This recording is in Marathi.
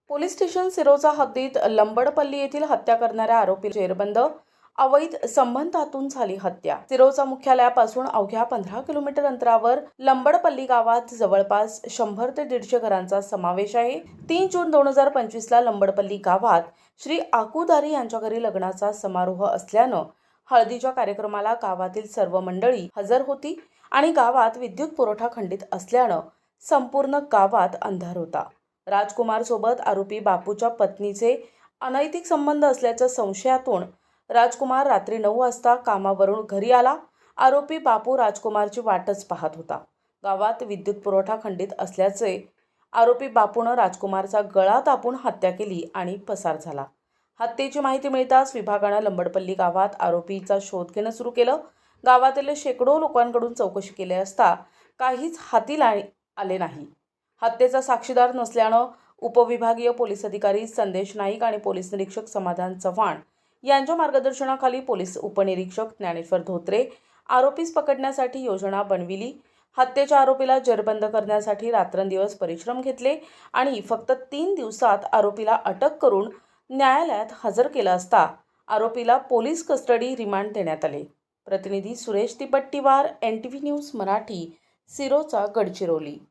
पोलीस स्टेशन सिरोचा हद्दीत लंबडपल्ली येथील हत्या करणाऱ्या आरोपी जेरबंद अवैध संबंधातून झाली हत्या। सिरोचा मुख्यालयापासून अवघ्या 15 किलोमीटर अंतरावर लंबडपल्ली गावात जवळपास 100 ते 150 घरांचा समावेश आहे। 3 जून 2025 ला लंबडपल्ली गावात श्री आकुदारी यांच्या घरी लग्नाचा समारोह असल्यानं हळदीच्या कार्यक्रमाला गावातील सर्व मंडळी हजर होती आणि गावात विद्युत पुरवठा खंडित असल्यानं संपूर्ण गावात अंधार होता। राजकुमार सोबत आरोपी बापूच्या पत्नीचे अनैतिक संबंध असल्याच्या संशयातून राजकुमार रात्री 9 वाजता कामावरून घरी आला। आरोपी बापू राजकुमारची वाटच पाहत होता। गावात विद्युत पुरवठा खंडित असल्याचे आरोपी बापूने राजकुमारचा गळा दाबून हत्या केली आणि पसार झाला। हत्येची माहिती मिळताच विभागाने लंबडपल्ली गावात आरोपीचा शोध घेणं सुरू केलं। गावातील शेकडो लोकांकडून चौकशी केली असता काहीच हाती आले नाही। हत्येचा साक्षीदार नसल्यानं उपविभागीय पोलीस अधिकारी संदेश नाईक आणि पोलीस निरीक्षक समाधान चव्हाण यांच्या मार्गदर्शनाखाली पोलीस उपनिरीक्षक ज्ञानेश्वर धोत्रे आरोपीस पकडण्यासाठी योजना बनविली। हत्येच्या आरोपीला जेरबंद करण्यासाठी रात्रंदिवस परिश्रम घेतले आणि फक्त 3 दिवसात आरोपीला अटक करून न्यायालयात हजर केलं असता आरोपीला पोलीस कस्टडी रिमांड देण्यात आले। प्रतिनिधी सुरेश तिपट्टीवार, NTV न्यूज मराठी, सिरोचा, गडचिरोली।